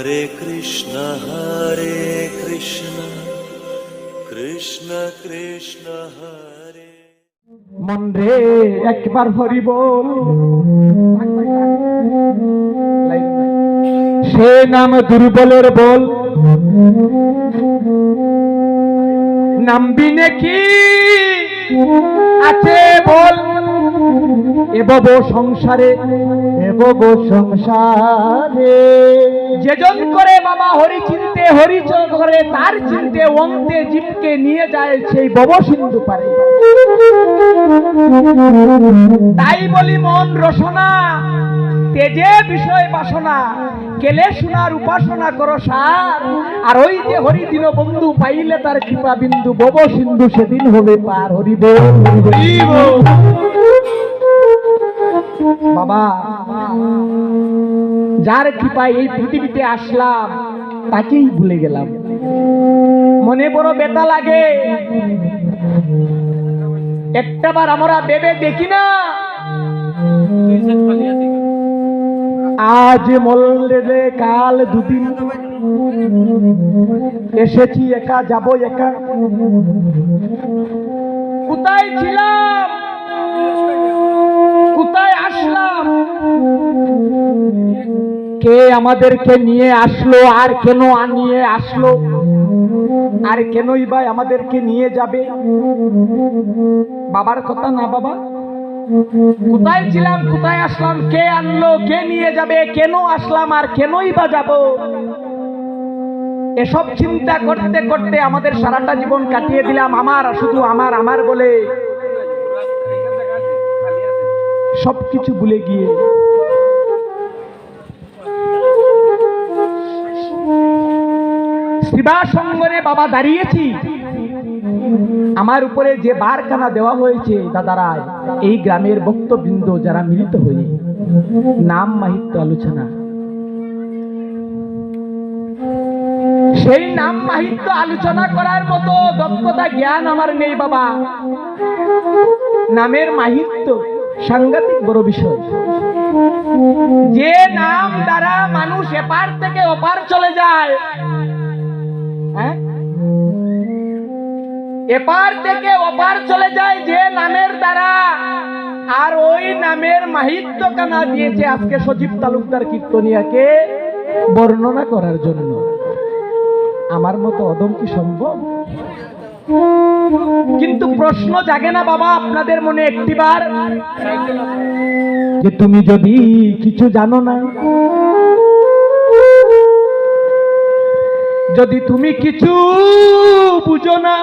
হরে কৃষ্ণ কৃষ্ণ কৃষ্ণ হরে। মন রে একবার হরি বল, সে নাম দুর্বলের বল, নামবি নাকি আছে বল, এবব সংসারে যেজন করে বাবা হরি চিনতে, হরি করে তার চিনতে অন্তে জীবকে নিয়ে যায় সেই ভব সিন্ধু পারে। তাই বলি মন রসনা তেজে বিষয় বাসনা, কেলে শোনার উপাসনা করো সার, আর ওই যে হরি দিন বন্ধু পাইলে তার কৃপা বিন্দু, ভব সিন্ধু সেদিন হবে পার। হরি বল বাবা, যার কৃপায় এই পৃথিবীতে আসলাম তাকেই ভুলে গেলাম। মনে বড় ব্যথা লাগে, একটাবার আমরা ভেবে দেখি না, আজ মরলে কাল দুদিন, এসেছি একা যাব একা। কোথায় ছিলাম, কোথায় আসলাম, কে আমাদেরকে নিয়ে আসলো, আর কেন নিয়ে আসলো, আর কেনই বা আমাদেরকে নিয়ে যাবে? বাবার কথা না বাবা, কোথায় ছিলাম, কোথায় আসলাম, কে আনলো, কে নিয়ে যাবে, কেন আসলাম আর কেনই বা যাব? এসব চিন্তা করতে করতে আমাদের সারাটা জীবন কাটিয়ে দিলাম আমার, শুধু আমার আমার বলে সবকিছু ভুলে গিয়ে। শিবা সঙ্গরে বাবা দাঁড়িয়েছি, আমার উপরে যে বারখানা দেওয়া হয়েছে দাদারায়, এই গ্রামের ভক্তবৃন্দ যারা মিলিত হয়ে নাম মাহিত্য আলোচনা, সেই নাম মাহিত্য আলোচনা করার মতো দক্ষতা জ্ঞান আমার নেই বাবা। নামের মাহিত্য সাংঘাতিক বড় বিষয়, যে নাম দ্বারা মানুষ এপার থেকে ওপার চলে যায়, এপার থেকে ওপার চলে যায় যে নামের দ্বারা, আর ওই নামের মাহিত্য কানা দিয়েছে আজকে সজীব তালুকদার কীর্তনিয়াকে বর্ণনা করার জন্য। আমার মতো অদম কি সম্ভব? কিন্তু প্রশ্ন জাগে না বাবা আপনাদের মনে একটিবার, যে তুমি যদি কিছু জানো না, যদি তুমি কিছু বুঝো না,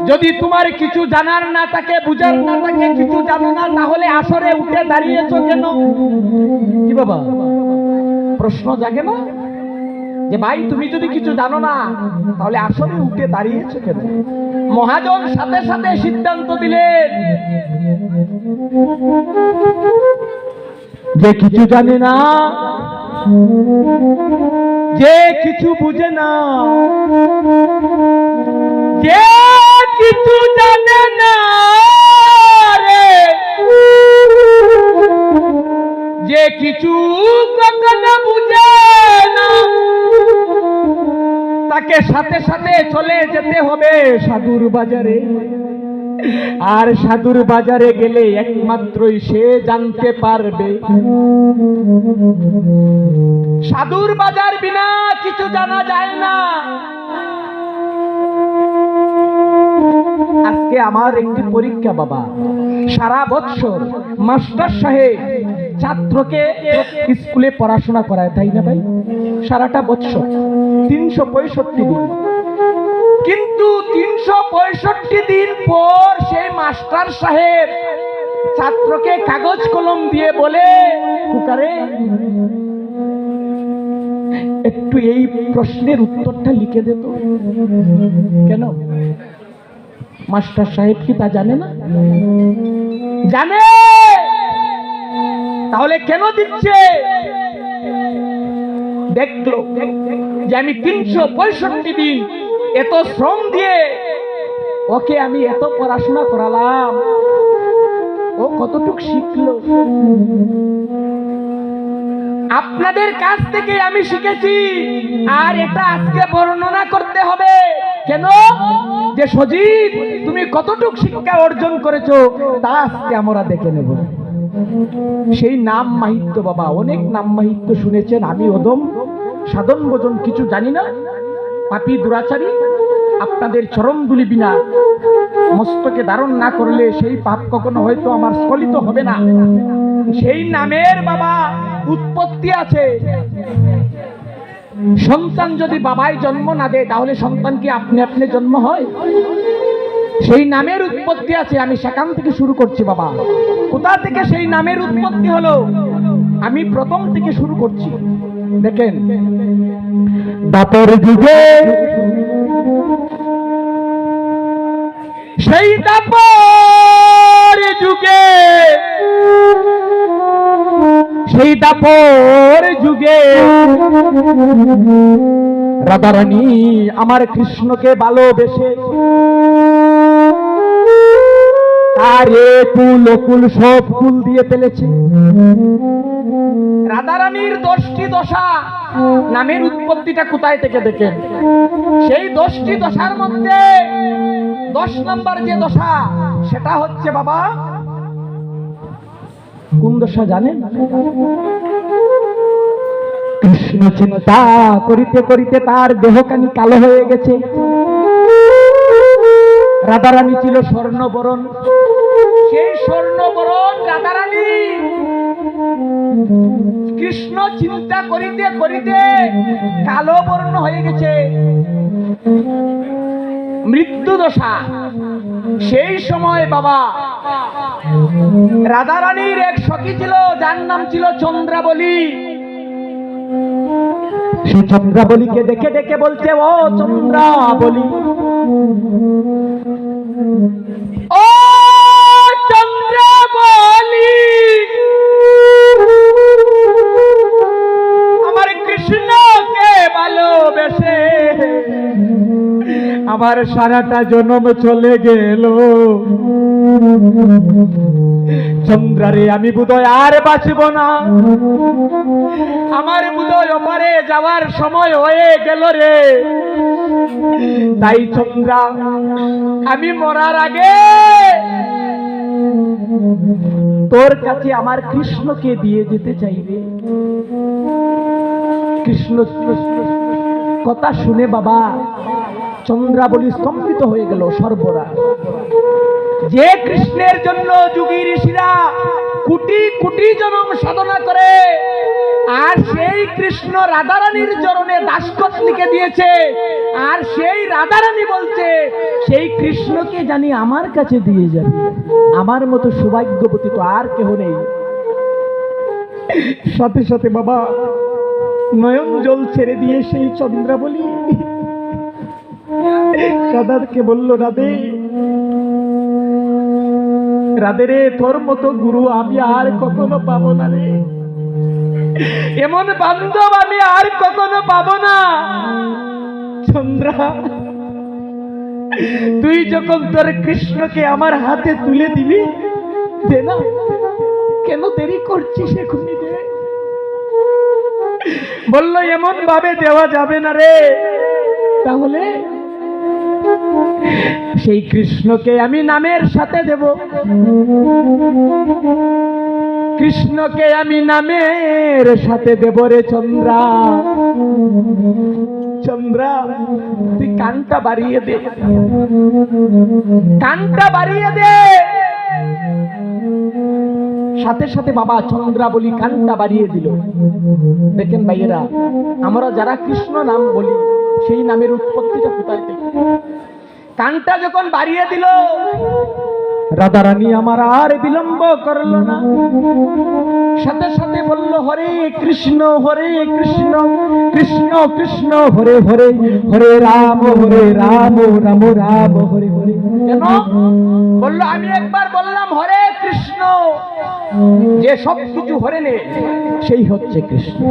যদি তোমার কিছু জানার না থাকে, বুঝার না থাকে, কিছু জানো না, তাহলে আসরে উঠে দাঁড়িয়েছো কেন? কি বাবা প্রশ্ন জাগে না যে ভাই তুমি যদি কিছু জানো না তাহলে আসরে উঠে দাঁড়িয়েছো কেন? মহাজন সাথে সাথে সিদ্ধান্ত দিলেন, যে কিছু জানে না, যে কিছু বুঝে না, যে কিছু জানে না রে, যে কিছু কখনো বুঝে না, তাকে সাথে সাথে চলে যেতে হবে সাধুর বাজারে। আর সাধুর বাজারে গেলে একমাত্রই সে জানতে পারবে, সাধুর বাজার বিনা কিছু জানা যায় না। আজকে আমার একটি পরীক্ষা বাবা, সারা বছর মাস্টার সাহেব ছাত্রকে স্কুলে পড়াশোনা করায়, তাই না ভাই? সারাটা বছর 365 দিন, কিন্তু 365 দিন পর সেই মাস্টার সাহেব ছাত্রকে কাগজ কলম দিয়ে বলে, কুকারে একটু এই প্রশ্নের উত্তরটা লিখে দে তো। কেন? মাস্টার সাহেব কি তা জানে না? জানে। তাহলে কেন দিচ্ছে? দেখলো যে আমি 365 দিন এত শ্রম দিয়ে ওকে আমি এত পড়াশোনা করালাম, ও কতটুকু শিখলো। আপনাদের কাছ থেকে আমি শিখেছি, আর এটা আজকে বর্ণনা করতে হবে। কেন? যে সজীব তুমি কতটুক শিক্ষা অর্জন করেছো তা আজকে আমরা দেখে নেব। সেই নাম মাহিত্য বাবা, অনেক নাম মাহিত্য শুনেছেন। আমি অদম সাধন ভোজন কিছু জানি না, পাপী দুরাচারী। আপনাদের চরণ দুলি বিনা মস্তকে ধারণ না করলে সেই পাপ কখনো হয়তো আমার স্খলিত হবে না। সেই নামের বাবা উৎপত্তি আছে। সন্তান যদি বাবাই জন্ম না দেয় তাহলে সন্তান কি আপনি আপনি জন্ম হয়? সেই নামের উৎপত্তি আছে। আমি সেখান থেকে শুরু করছি বাবা। কোথা থেকে সেই নামের উৎপত্তি হলো আমি প্রথম থেকে শুরু করছি। দেখেন, দাপর যুগে, সেই দাপর যুগে, সেই দাপর যুগে রাধারানী আমার কৃষ্ণকে ভালোবেসে আরে কুল অকুল সব কুল দিয়ে ফেলেছে। রাধারানীর 10টি দশা, নামের উৎপত্তিটা কোথায় থেকে দেখেন। সেই 10টি দশার মধ্যে 10 নম্বর যে দশা সেটা হচ্ছে বাবা, কোন দশা জানেন? কৃষ্ণ চিন্তা করিতে করিতে তার দেহখানি কালো হয়ে গেছে। রাধারানী ছিল স্বর্ণবরণ। সেই স্বর্ণবরণ রাধারানী কৃষ্ণ চিন্তা করিতে করিতে কালো বর্ণ হয়ে গেছে, মৃত্যু দশা। সেই সময় বাবা রাধারানীর এক সখী ছিল, যার নাম ছিল চন্দ্রাবলী। সেই চন্দ্রাবলীকে দেখে দেখে বলছে, ও চন্দ্রাবলী, ও চন্দ্রাবলী, আমার কৃষ্ণকে ভালোবেসে আমার সারাটা জন্ম চলে গেল। চন্দ্রারে আমি বোধহয় আর বাঁচব না, আমার বোধহয় ওপারে যাওয়ার সময় হয়ে গেল রে। তাই চন্দ্রা, আমি মরার আগে তোর কাছে আমার কৃষ্ণকে দিয়ে যেতে চাই রে। কৃষ্ণ কথা শুনে বাবা চন্দ্রাবলী স্তম্ভিত হয়ে গেল, সর্বরা। যে কৃষ্ণের জন্য যুগী ঋষিরা কোটি কোটি জনম সাধনা করে, আর সেই কৃষ্ণ রাধারানীর চরণে দাসখত লিখে দিয়েছে, আর সেই রাধারানী বলছে সেই কৃষ্ণকে জানি আমার কাছে দিয়ে যাবে। আমার মতো সৌভাগ্যবতী তো আর কেহ নেই। সাথে সাথে বাবা নয়ন জল ছেড়ে দিয়ে সেই চন্দ্রাবলী রাধাকে বলল, রাধে, রাধে রে, তোর মতো গুরু আমি আর কখনো পাবো না রে, এমন বান্ধব আমি আর কখনো পাবো না। চন্দ্রা, তুই যখন তোর কৃষ্ণকে আমার হাতে তুলে দিবি, দে না, কেন দেরি করছিস, এখনই দে। বলল, এমন ভাবে দেওয়া যাবে না রে। তাহলে সেই কৃষ্ণকে আমি নামের সাথে দেব, কৃষ্ণকে আমি নামের সাথে দেব রে চন্দ্রা। চন্দ্রা, তুই কানটা বাড়িয়ে দে, কানটা বাড়িয়ে দে। সাথে সাথে বাবা চন্দ্রাবলী কানটা বাড়িয়ে দিল। দেখেন ভাইয়েরা, আমরা যারা কৃষ্ণ নাম বলি সেই নামের উৎপত্তিটা কোথায় থেকে? কানটা যখন বাড়িয়ে দিল, রাধারানী আমার আর বিলম্ব করলো না, সাথে সাথে বলল, হরে কৃষ্ণ কৃষ্ণ কৃষ্ণ হরে হরে, হরে রাম রাম রাম হরে হরে। কেন বললো? আমি একবার বললাম হরে কৃষ্ণ, যে সব কিছু হরে নে সেই হচ্ছে কৃষ্ণ।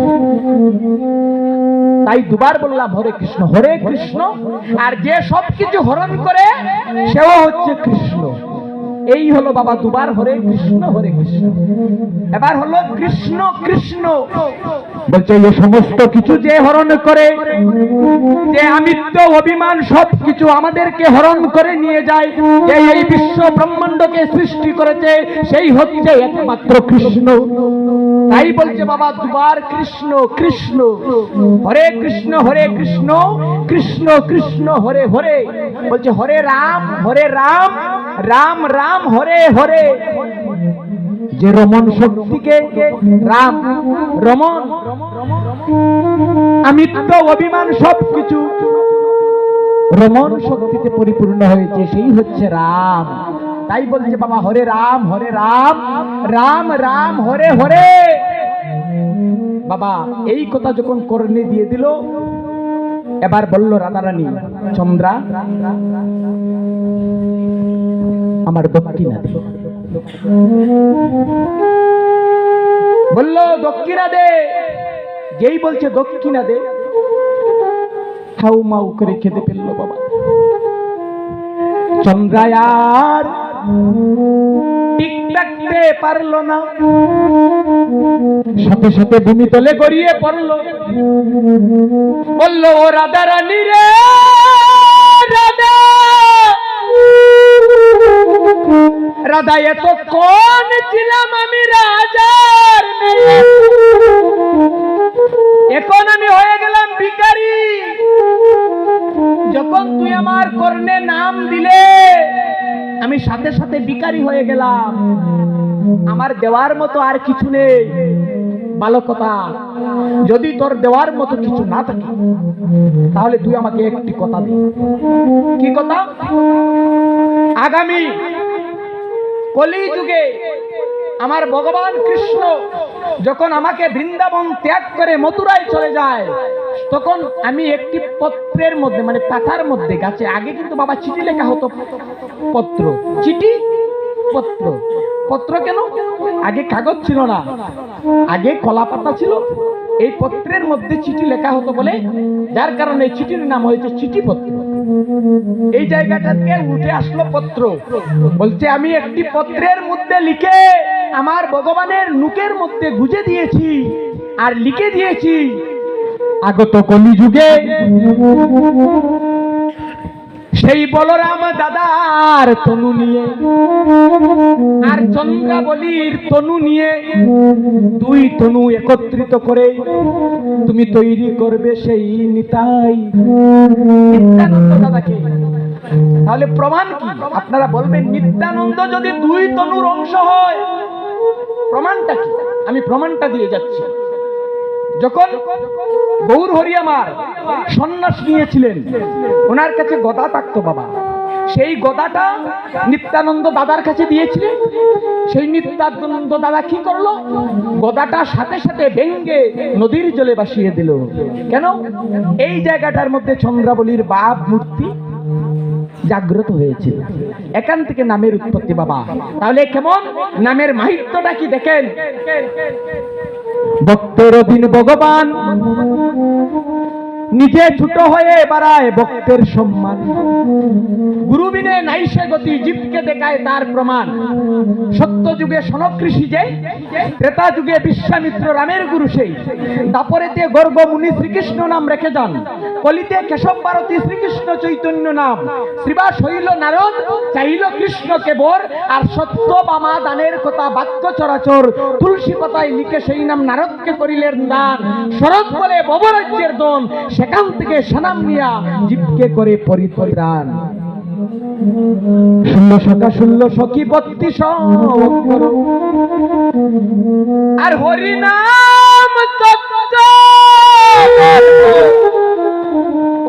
তাই দুবার বললাম হরে কৃষ্ণ, আর যে সব কিছু হরণ করে সেও হচ্ছে কৃষ্ণ। এই হলো বাবা দুবার হরে কৃষ্ণ হরে কৃষ্ণ। এবার হলো কৃষ্ণ কৃষ্ণ, বলছে এই সমস্ত কিছু যে হরণ করে, যে আমিত্ব অভিমান সব কিছু আমাদেরকে হরণ করে নিয়ে যায়, যে এই বিশ্ব ব্রহ্মাণ্ডকে সৃষ্টি করেছে সেই হচ্ছে একমাত্র কৃষ্ণ। তাই বলছে বাবা দুবার কৃষ্ণ কৃষ্ণ, হরে কৃষ্ণ কৃষ্ণ কৃষ্ণ হরে হরে। বলছে হরে রাম রাম রাম হরে হরে। যে রমণ শক্তিকে রাম রমণ, আমিত্ব অভিমান সবকিছু রমণ শক্তিতে পরিপূর্ণ হয়েছে, সেই হচ্ছে রাম। তাই বলছে বাবা হরে রাম রাম রাম হরে হরে। বাবা এই কথা যখন কর্ণে দিয়ে দিল, এবার বলল রাধারানী চন্দ্রা আমার দক্ষিণা দে। বলল দক্ষিণা দে। যেই বলছে দক্ষিণা দে, হাউ মাউ করে খেতে ফেললো বাবা। চন্দ্রায়ার ঠিক থাকতে পারলো না, সাথে সাথে ভূমি তলে গড়িয়ে পড়লো। বলল ও রাধারানী রে রাধা, রাধা এতক্ষণ ছিলাম আমি রাজার মেয়ে, এখন আমি হয়ে গেলাম ভিখারি। যখন তুই আমার কর্ণে নাম দিলে আমি সাথে সাথে ভিখারি হয়ে গেলাম। আমার দেওয়ার মতো আর কিছু নেই। ভালো কথা, যদি তোর দেওয়ার মতো কিছু না থাকে তাহলে তুই আমাকে একটি কথা দে। কি কথা? আগামী কলি যুগে আমার ভগবান কৃষ্ণ যখন আমাকে বৃন্দাবন ত্যাগ করে মথুরায় চলে যায়, তখন আমি একটি পত্রের মধ্যে, মানে পাতার মধ্যে, গাছে আগে কিন্তু বাবা চিঠি লেখা হতো, পত্র চিঠি পত্র। পত্র কেন? আগে কাগজ ছিল না, আগে কলা পাতা ছিল। এই পত্রের মধ্যে চিঠি লেখা হতো বলে, যার কারণে এই চিঠির নাম হয়েছে চিঠিপত্র। এই জায়গাটা থেকে উঠে আসলো পত্র। বলছে আমি একটি পত্রের মধ্যে লিখে আমার ভগবানের নুকের মধ্যে গুজে দিয়েছি আর লিখে দিয়েছি, আগত কলিযুগে সেই বলরাম দাদার তনু নিয়ে আর চন্দ্রাবলীর তনু নিয়ে, দুই তনু একত্রিত করে তুমি তৈরি করবে সেই নিতাই নিত্যানন্দ দাদাকে। তাহলে প্রমাণ কি? আপনারা বলবেন নিত্যানন্দ যদি দুই তনুর অংশ হয়, প্রমাণটা কি? আমি প্রমাণটা দিয়ে যাচ্ছি। যখন গৌর হরি আমার সন্ন্যাস নিয়েছিলেন, ওনার কাছে গদা থাকতো বাবা। সেই গদাটা নিত্যানন্দ দাদার কাছে দিয়েছিলেন। সেই নিত্যানন্দ দাদা কি করলো? গদাটা সাথে সাথে ভেঙ্গে নদীর জলে ভাসিয়ে দিল। কেন? এই জায়গাটার মধ্যে চন্দ্রাবলীর বাপ মূর্তি জাগ্রত হয়েছে, এখান থেকে নামের উৎপত্তি বাবা। তাহলে কেমন নামের মাহিত্যটা কি দেখেন। ভক্তের অধীন ভগবান নিজে ছোট হয়ে বাড়ায় ভক্তের সম্মান। গুরু বিনে নাইসে গতি, জীবকে দেখায় তার প্রমাণ। সত্য যুগে সনক ঋষি যে, ত্রেতা যুগে বিশ্বামিত্র রামের গুরু সেই। দাপরেতে গর্গ মুনি শ্রীকৃষ্ণ নাম রেখে যান, কলিতে কেশব ভারতী শ্রীকৃষ্ণ চৈতন্য নাম। শ্রীবাস হইল নারদ, চাইল কৃষ্ণকে বর, আর সত্য বামা দানের কথা বাক্য চরাচর। তুলসী পাতায় লিখে সেই নাম নারদকে করিলেন দান। শরৎ বলে ববরাজ্যের দন, সেখান থেকে সানাম নিয়া জীবকে করে পরিত্রাণ। 16 কি 32 আর হরিনাম তত্ত্ব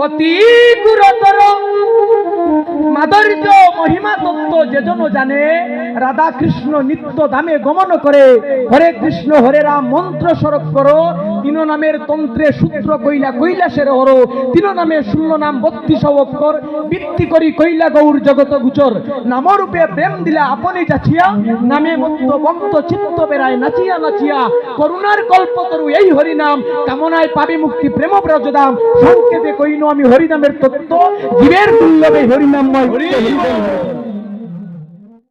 অতি গুরুতর। মাধুর্য মহিমা তত্ত্ব যেজন জানে, রাধা কৃষ্ণ নিত্য ধামে গমন করে। হরে কৃষ্ণ হরে রাম মন্ত্র স্বরূপ করো, তিন নামের তন্ত্রে সূত্র কইলা কৈলাসের হর। তিন নামে 16 নাম 32 অক্ষর, বৃত্তি করি কইলা গৌর জগত গুচর। নামরূপে প্রেম দিলা আপনি যাচিয়া, নামে মত্ত ভক্ত চিত্ত বেড়ায় নাচিয়া নাচিয়া। করুণার কল্পতরু এই হরিনাম, কামনায় পাবে মুক্তি প্রেম ব্রজধাম। সংক্ষেপে কইনো আমি হরিনামের তত্ত্ব, জীবের দুর্লভে হরিনামময়।